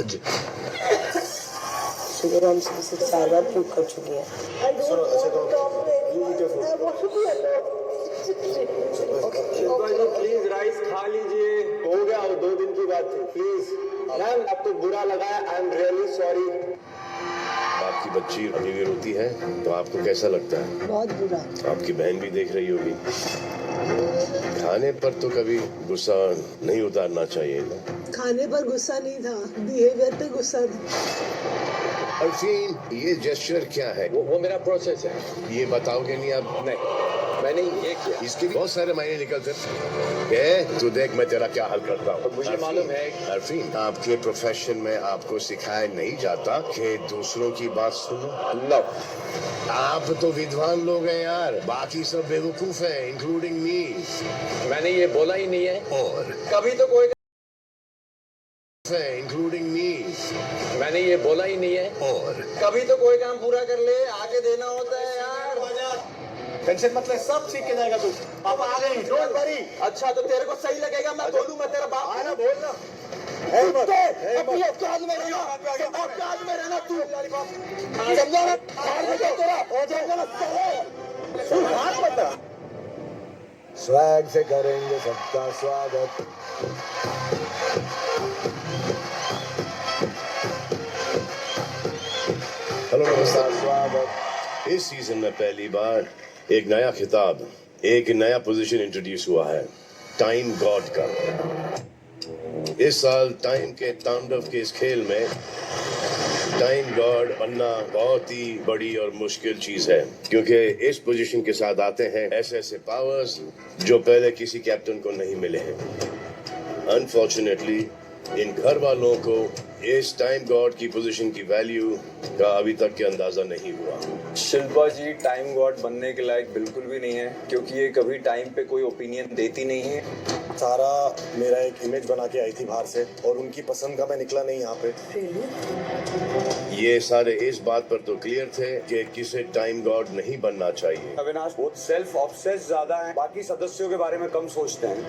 आज शुगर हमसे इसे 4 बार प्रूव कर चुकी है। सुनो अच्छा तो प्लीज राइस खा लीजिए। हो गया वो 2 दिन की बात थी। प्लीज मैम आपको बुरा लगा है, आई एम रियली सॉरी। आपकी बच्ची अभी भी रोती है तो आपको कैसा लगता है? बहुत बुरा। आपकी बहन भी देख रही होगी। खाने पर तो कभी गुस्सा नहीं उतारना चाहिए ना। खाने पर गुस्सा नहीं था, बिहेवियर पे गुस्सा था। अरफीन, ये जेस्चर क्या है? वो मेरा प्रोसेस है। ये बताओगे नहीं आप? नहीं मैंने ये किया। इसके भी बहुत सारे मायने निकलते हैं। तू देख मैं तेरा क्या हल करता हूँ। मुझे मालूम है। अरफीन, आपके प्रोफेशन में आपको सिखाया नहीं जाता कि दूसरों की बात सुनो? नो आप तो विद्वान लोग हैं यार, बाकी सब बेवकूफ हैं, इंक्लूडिंग मी। मैंने ये बोला ही नहीं है। और कभी तो कोई इंक्लूडिंग मी। मैंने ये बोला ही नहीं है। और कभी तो कोई काम पूरा कर ले, आगे देना होता है यार। टेंशन मत ले, सब सीख के जाएगा तू। पापा आ गए, डोंट वरी। अच्छा तो तेरे को सही लगेगा, मैं बोलूं, मैं तेरा बाप आना बोल ना। अपनी औकात में रहना, औकात में रहना तू। समझा ना? बाहर निकल तेरा, हो जाएगा ना साले। हाथ बता। स्वैग से करेंगे सबका स्वागत। हेलो नमस्कार, स्वागत। इस सीजन में पहली बार एक नया खिताब, एक नया पोजीशन इंट्रोड्यूस हुआ है, टाइम गॉड का। इस साल टाइम के तांडव के इस खेल में टाइम गॉड बनना बहुत ही बड़ी और मुश्किल चीज है, क्योंकि इस पोजीशन के साथ आते हैं ऐसे ऐसे पावर्स जो पहले किसी कैप्टन को नहीं मिले हैं। अनफॉर्चुनेटली इन घर वालों को इस टाइम गॉड की पोजीशन की वैल्यू का अभी तक के अंदाजा नहीं हुआ। शिल्पा जी टाइम गॉड बनने के लायक बिल्कुल भी नहीं है, क्योंकि ये कभी टाइम पे कोई ओपिनियन देती नहीं है। सारा मेरा एक इमेज बना के आई थी बाहर से, और उनकी पसंद का मैं निकला नहीं यहाँ पे। ये सारे इस बात पर तो क्लियर थे कि किसे टाइम गॉड नहीं बनना चाहिए। अविनाश बहुत सेल्फ ऑब्सेस्ड ज्यादा है, बाकी सदस्यों के बारे में कम सोचते हैं।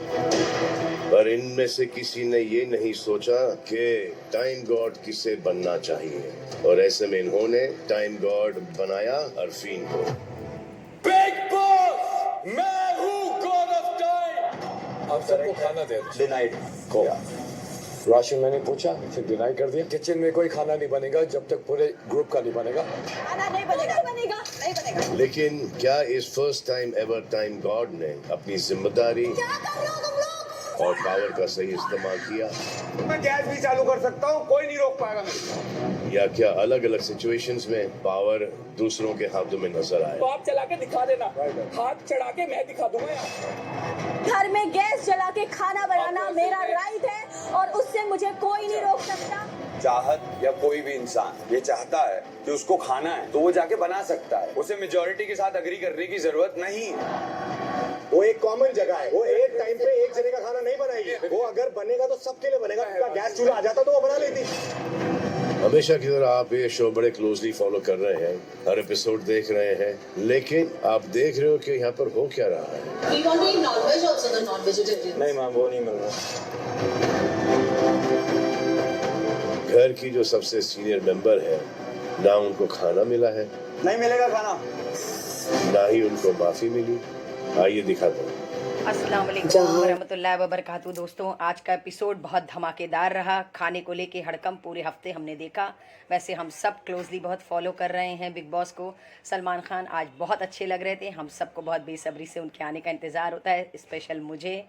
पर इनमें से किसी ने ये नहीं सोचा कि टाइम गॉड किसे बनना चाहिए, और ऐसे में इन्होंने टाइम गॉड बनाया अरफीन को। बिग बॉस, मैं हूँ गॉड ऑफ टाइम। आप सबको खाना दे दो। डिनाइड को राशन मैंने पूछा, फिर डिनाई कर दिया। किचन में कोई खाना नहीं बनेगा जब तक पूरे ग्रुप का नहीं बनेगा। खाना नहीं बनेगा, नहीं बनेगा। लेकिन क्या इस first time ever time God ने अपनी जिम्मेदारी क्या कर रहे हो तुम लोग? और पावर का सही इस्तेमाल किया, मैं गैस भी चालू कर सकता हूँ, कोई नहीं रोक पाएगा मुझे। या क्या अलग अलग सिचुएशंस में पावर दूसरों के हाथों में नजर आए? तो आप चला के दिखा देना, हाथ चढ़ा के मैं दिखा दूंगा यार। घर में गैस जला के खाना बनाना मेरा राइट है, और उससे मुझे कोई नहीं रोक सकता। चाहत या कोई भी इंसान ये चाहता है कि उसको खाना है तो वो जाके बना सकता है, उसे मेजोरिटी के साथ अग्री करने की जरूरत नहीं है। वो एक कॉमन जगह है, वो एक टाइम पे एक जने का खाना नहीं बनाएगी। वो अगर बनेगा तो सबके लिए बनेगा। उनका गैस चूल्हा आ जाता तो वो बना लेती। हमेशा की तरह आप ये शो बड़े क्लोजली फॉलो कर रहे हैं, हर एपिसोड देख रहे हैं, लेकिन आप देख रहे हो कि यहाँ पर हो क्या रहा है? नहीं मैम, वो नहीं मिल रहा। घर की जो सबसे सीनियर मेंबर है, ना उनको खाना मिला है, नहीं मिलेगा खाना, ना ही उनको माफी मिली। आइए दिखाता हूँ। अस्सलाम वालेकुम वरहमतुल्लाहि वबरकातुहू। दोस्तों, आज का एपिसोड बहुत धमाकेदार रहा। खाने को लेके हड़कंप पूरे हफ्ते हमने देखा। वैसे हम सब क्लोजली बहुत फॉलो कर रहे हैं बिग बॉस को। सलमान खान आज बहुत अच्छे लग रहे थे, हम सबको बहुत बेसब्री से उनके आने का इंतज़ार होता है, स्पेशल मुझे।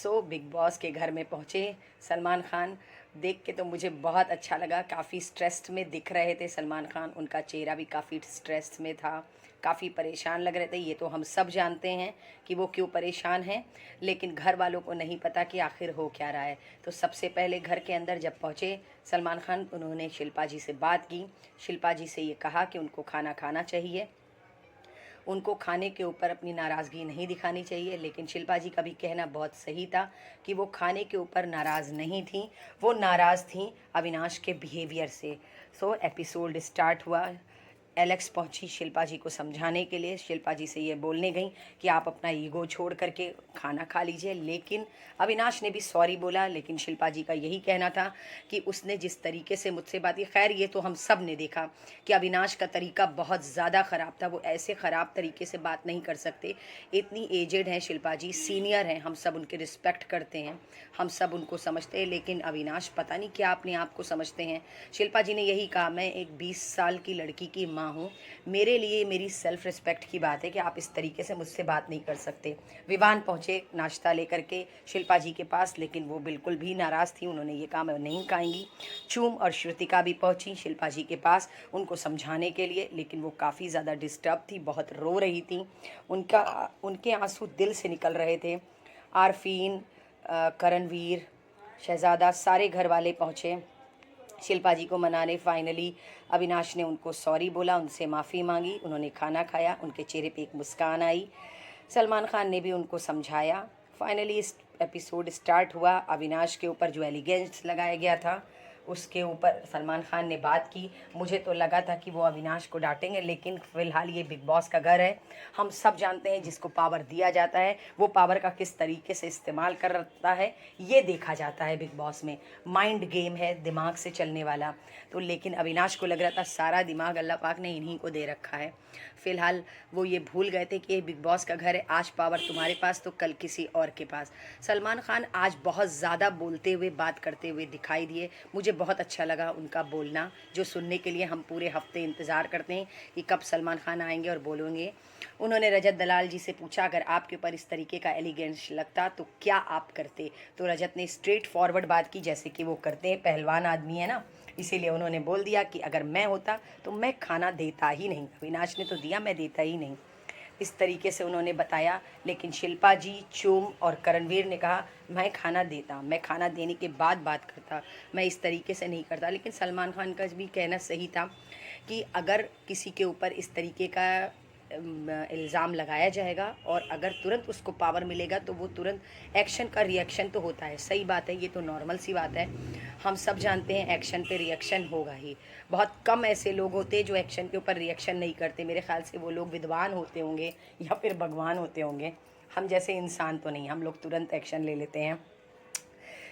बिग बॉस के घर में पहुँचे सलमान खान, देख के तो मुझे बहुत अच्छा लगा। काफ़ी स्ट्रेस्ड में दिख रहे थे सलमान खान, उनका चेहरा भी काफ़ी स्ट्रेस्ड में था, काफ़ी परेशान लग रहे थे। ये तो हम सब जानते हैं कि वो क्यों परेशान हैं, लेकिन घर वालों को नहीं पता कि आखिर हो क्या रहा है। तो सबसे पहले घर के अंदर जब पहुँचे सलमान खान, उन्होंने शिल्पा जी से बात की। शिल्पा जी से ये कहा कि उनको खाना खाना चाहिए, उनको खाने के ऊपर अपनी नाराज़गी नहीं दिखानी चाहिए। लेकिन शिल्पा जी का भी कहना बहुत सही था कि वो खाने के ऊपर नाराज़ नहीं थी, वो नाराज़ थी अविनाश के बिहेवियर से। एपिसोड स्टार्ट हुआ। एलेक्स पहुंची शिल्पा जी को समझाने के लिए। शिल्पा जी से ये बोलने गई कि आप अपना ईगो छोड़ करके खाना खा लीजिए, लेकिन अविनाश ने भी सॉरी बोला। लेकिन शिल्पा जी का यही कहना था कि उसने जिस तरीके से मुझसे बात की, खैर ये तो हम सब ने देखा कि अविनाश का तरीका बहुत ज़्यादा ख़राब था। वो ऐसे ख़राब तरीके से बात नहीं कर सकते। इतनी एजेड हैं शिल्पा जी, सीनियर हैं, हम सब उनके रिस्पेक्ट करते हैं, हम सब उनको समझते हैं, लेकिन अविनाश पता नहीं क्या अपने आप को समझते हैं। शिल्पा जी ने यही कहा, मैं एक 20 साल की लड़की की माँ हूँ, मेरे लिए मेरी सेल्फ रिस्पेक्ट की बात है कि आप इस तरीके से मुझसे बात नहीं कर सकते। विवान पहुँचे नाश्ता लेकर के शिल्पा जी के पास, लेकिन वो बिल्कुल भी नाराज़ थी। उन्होंने ये कहा मैं नहीं खाएंगी। चूम और श्रुतिका भी पहुँची शिल्पा जी के पास उनको समझाने के लिए, लेकिन वो काफ़ी ज़्यादा डिस्टर्ब थी, बहुत रो रही थी, उनके आंसू दिल से निकल रहे थे। आरफीन, करणवीर, शहजादा, सारे घर वाले पहुँचे शिल्पा जी को मनाने। फाइनली अविनाश ने उनको सॉरी बोला, उनसे माफ़ी मांगी, उन्होंने खाना खाया, उनके चेहरे पे एक मुस्कान आई। सलमान खान ने भी उनको समझाया। फाइनली इस एपिसोड स्टार्ट हुआ। अविनाश के ऊपर जो एलिगेंस लगाया गया था उसके ऊपर सलमान खान ने बात की। मुझे तो लगा था कि वो अविनाश को डांटेंगे, लेकिन फ़िलहाल ये बिग बॉस का घर है, हम सब जानते हैं जिसको पावर दिया जाता है वो पावर का किस तरीके से इस्तेमाल करता है ये देखा जाता है। बिग बॉस में माइंड गेम है, दिमाग से चलने वाला। तो लेकिन अविनाश को लग रहा था सारा दिमाग अल्लाह पाक ने इन्हीं को दे रखा है। फ़िलहाल वो ये भूल गए थे कि ये बिग बॉस का घर है, आज पावर तुम्हारे पास तो कल किसी और के पास। सलमान खान आज बहुत ज़्यादा बोलते हुए, बात करते हुए दिखाई दिए। मुझे बहुत अच्छा लगा उनका बोलना, जो सुनने के लिए हम पूरे हफ्ते इंतज़ार करते हैं कि कब सलमान खान आएंगे और बोलेंगे। उन्होंने रजत दलाल जी से पूछा, अगर आपके ऊपर इस तरीके का एलिगेंस लगता तो क्या आप करते? तो रजत ने स्ट्रेट फॉरवर्ड बात की, जैसे कि वो करते हैं, पहलवान आदमी है ना, इसीलिए उन्होंने बोल दिया कि अगर मैं होता तो मैं खाना देता ही नहीं। अविनाश ने तो दिया, मैं देता ही नहीं, इस तरीके से उन्होंने बताया। लेकिन शिल्पा जी, चूम और करणवीर ने कहा मैं खाना देता, मैं खाना देने के बाद बात करता, मैं इस तरीके से नहीं करता। लेकिन सलमान खान का भी कहना सही था कि अगर किसी के ऊपर इस तरीके का इल्ज़ाम लगाया जाएगा और अगर तुरंत उसको पावर मिलेगा तो वो तुरंत एक्शन का रिएक्शन तो होता है। सही बात है, ये तो नॉर्मल सी बात है, हम सब जानते हैं एक्शन पे रिएक्शन होगा ही। बहुत कम ऐसे लोग होते हैं जो एक्शन के ऊपर रिएक्शन नहीं करते। मेरे ख्याल से वो लोग विद्वान होते होंगे या फिर भगवान होते होंगे, हम जैसे इंसान तो नहीं, हम लोग तुरंत एक्शन ले लेते हैं।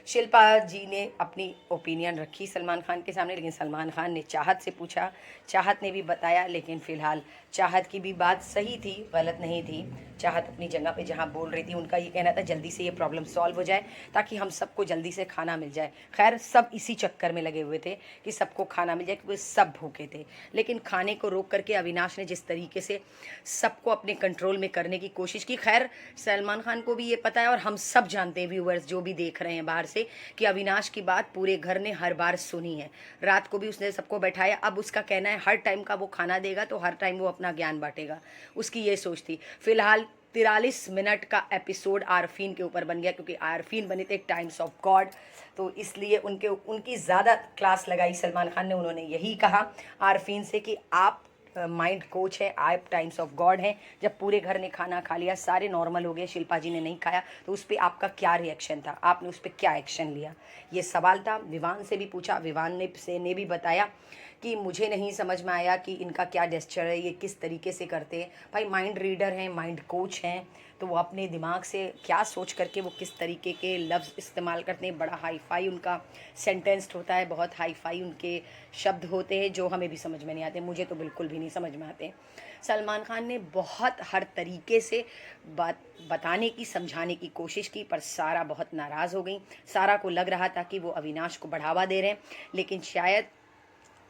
शिल्पा जी ने अपनी ओपिनियन रखी सलमान खान के सामने, लेकिन सलमान खान ने चाहत से पूछा, चाहत ने भी बताया। लेकिन फ़िलहाल चाहत की भी बात सही थी, गलत नहीं थी। चाहत अपनी जगह पे जहाँ बोल रही थी, उनका ये कहना था जल्दी से ये प्रॉब्लम सॉल्व हो जाए ताकि हम सबको जल्दी से खाना मिल जाए। खैर सब इसी चक्कर में लगे हुए थे कि सबको खाना मिल जाए, क्योंकि सब भूखे थे। लेकिन खाने को रोक करके अविनाश ने जिस तरीके से सबको अपने कंट्रोल में करने की कोशिश की, खैर सलमान खान को भी ये पता है और हम सब जानते हैं, व्यूअर्स जो भी देख रहे हैं बाहर से, कि अविनाश की बात पूरे घर ने हर बार सुनी है। रात को भी उसने सबको बैठाया। अब उसका कहना है हर टाइम का वो खाना देगा तो हर टाइम वो अपना ज्ञान बांटेगा, उसकी ये सोच थी। फिलहाल 43 मिनट का एपिसोड आरफीन के ऊपर बन गया, क्योंकि आरफीन बने थे टाइम्स ऑफ गॉड, तो इसलिए उनकी ज़्यादा क्लास लगाई सलमान खान ने। उन्होंने यही कहा आरफीन से कि आप माइंड कोच है, आप टाइम्स ऑफ गॉड हैं। जब पूरे घर ने खाना खा लिया, सारे नॉर्मल हो गए, शिल्पा जी ने नहीं खाया, तो उस पर आपका क्या रिएक्शन था, आपने उस पर क्या एक्शन लिया, ये सवाल था। विवान से भी पूछा, विवान ने भी बताया कि मुझे नहीं समझ में आया कि इनका क्या जेस्चर है, ये किस तरीके से करते हैं। भाई माइंड रीडर हैं, माइंड कोच हैं, तो वो अपने दिमाग से क्या सोच करके वो किस तरीके के लफ्ज़ इस्तेमाल करते हैं। बड़ा हाई फाई उनका सेंटेंस्ड होता है, बहुत हाई फाई उनके शब्द होते हैं जो हमें भी समझ में नहीं आते, मुझे तो बिल्कुल भी नहीं समझ में आते। सलमान खान ने बहुत हर तरीके से बात बताने की, समझाने की कोशिश की, पर सारा बहुत नाराज़ हो गई। सारा को लग रहा था कि वो अविनाश को बढ़ावा दे रहे हैं, लेकिन शायद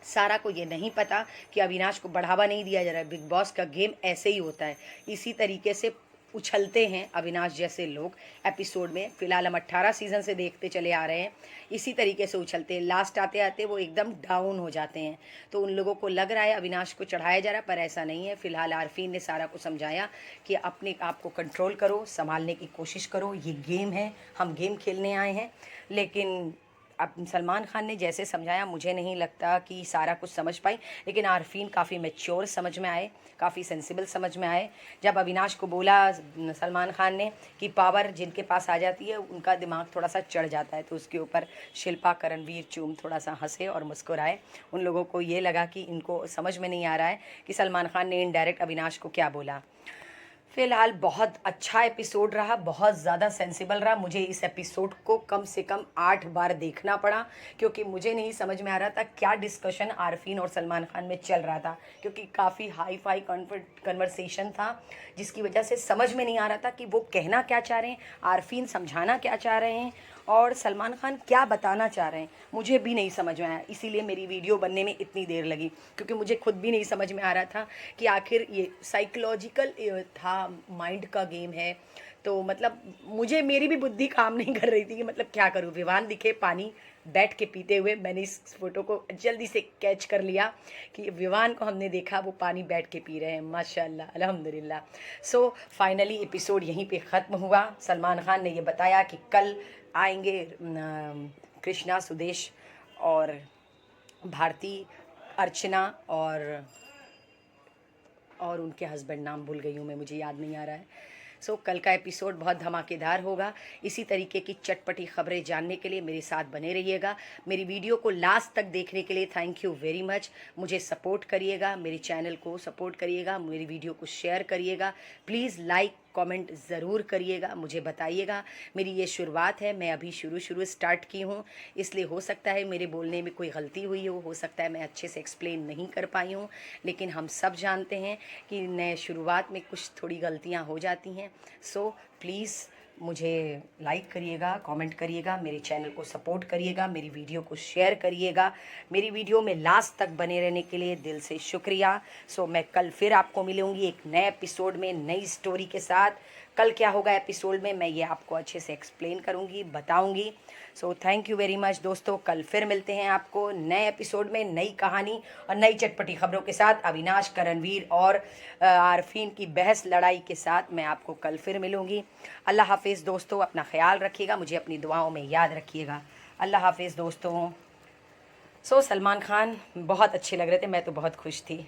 सारा को ये नहीं पता कि अविनाश को बढ़ावा नहीं दिया जा रहा है। बिग बॉस का गेम ऐसे ही होता है, इसी तरीके से उछलते हैं अविनाश जैसे लोग एपिसोड में। फ़िलहाल हम 18 सीज़न से देखते चले आ रहे हैं, इसी तरीके से उछलते हैं। लास्ट आते आते वो एकदम डाउन हो जाते हैं, तो उन लोगों को लग रहा है अविनाश को चढ़ाया जा रहा है, पर ऐसा नहीं है। फ़िलहाल आरफीन ने सारा को समझाया कि अपने आप को कंट्रोल करो, संभालने की कोशिश करो, ये गेम है, हम गेम खेलने आए हैं। लेकिन अब सलमान खान ने जैसे समझाया मुझे नहीं लगता कि सारा कुछ समझ पाई, लेकिन आरफीन काफ़ी मैच्योर समझ में आए, काफ़ी सेंसिबल समझ में आए। जब अविनाश को बोला सलमान खान ने कि पावर जिनके पास आ जाती है उनका दिमाग थोड़ा सा चढ़ जाता है, तो उसके ऊपर शिल्पा, करणवीर, चूम थोड़ा सा हंसे और मुस्कुराए। उन लोगों को ये लगा कि इनको समझ में नहीं आ रहा है कि सलमान खान ने इनडायरेक्ट अविनाश को क्या बोला। फ़िलहाल बहुत अच्छा एपिसोड रहा, बहुत ज़्यादा सेंसिबल रहा। मुझे इस एपिसोड को कम से कम 8 बार देखना पड़ा, क्योंकि मुझे नहीं समझ में आ रहा था क्या डिस्कशन आरफीन और सलमान खान में चल रहा था, क्योंकि काफ़ी हाई फाई कन्वर्सेशन था, जिसकी वजह से समझ में नहीं आ रहा था कि वो कहना क्या चाह रहे हैं, आरफीन समझाना क्या चाह रहे हैं और सलमान खान क्या बताना चाह रहे हैं। मुझे भी नहीं समझ में आया, इसीलिए मेरी वीडियो बनने में इतनी देर लगी, क्योंकि मुझे खुद भी नहीं समझ में आ रहा था कि आखिर ये साइकोलॉजिकल था, माइंड का गेम है। तो मतलब मुझे, मेरी भी बुद्धि काम नहीं कर रही थी कि मतलब क्या करूँ। विवान दिखे पानी बैठ के पीते हुए, मैंने इस फोटो को जल्दी से कैच कर लिया कि विवान को हमने देखा वो पानी बैठ के पी रहे हैं। माशाल्लाह, अल्हम्दुलिल्लाह। सो फाइनली एपिसोड यहीं पे ख़त्म हुआ। सलमान खान ने ये बताया कि कल आएंगे कृष्णा, सुदेश और भारती, अर्चना और उनके हस्बैंड, नाम भूल गई हूँ मैं, मुझे याद नहीं आ रहा है। सो कल का एपिसोड बहुत धमाकेदार होगा। इसी तरीके की चटपटी खबरें जानने के लिए मेरे साथ बने रहिएगा। मेरी वीडियो को लास्ट तक देखने के लिए थैंक यू वेरी मच। मुझे सपोर्ट करिएगा, मेरे चैनल को सपोर्ट करिएगा, मेरी वीडियो को शेयर करिएगा। प्लीज़ लाइक कमेंट ज़रूर करिएगा, मुझे बताइएगा। मेरी ये शुरुआत है, मैं अभी शुरू स्टार्ट की हूँ, इसलिए हो सकता है मेरे बोलने में कोई गलती हुई हो सकता है मैं अच्छे से एक्सप्लेन नहीं कर पाई हूँ, लेकिन हम सब जानते हैं कि नए शुरुआत में कुछ थोड़ी गलतियाँ हो जाती हैं। सो प्लीज़ मुझे लाइक करिएगा, कमेंट करिएगा, मेरे चैनल को सपोर्ट करिएगा, मेरी वीडियो को शेयर करिएगा। मेरी वीडियो में लास्ट तक बने रहने के लिए दिल से शुक्रिया। सो मैं कल फिर आपको मिलूँगी एक नए एपिसोड में, नई स्टोरी के साथ। कल क्या होगा एपिसोड में मैं ये आपको अच्छे से एक्सप्लेन करूँगी, बताऊँगी। So thank you very much दोस्तों। कल फिर मिलते हैं आपको नए एपिसोड में, नई कहानी और नई चटपटी खबरों के साथ। अविनाश, करणवीर और आरफीन की बहस लड़ाई के साथ मैं आपको कल फिर मिलूँगी। अल्लाह हाफिज़ दोस्तों, अपना ख्याल रखिएगा, मुझे अपनी दुआओं में याद रखिएगा। अल्लाह हाफिज़ दोस्तों। सो सलमान खान बहुत अच्छे लग रहे थे, मैं तो बहुत खुश थी।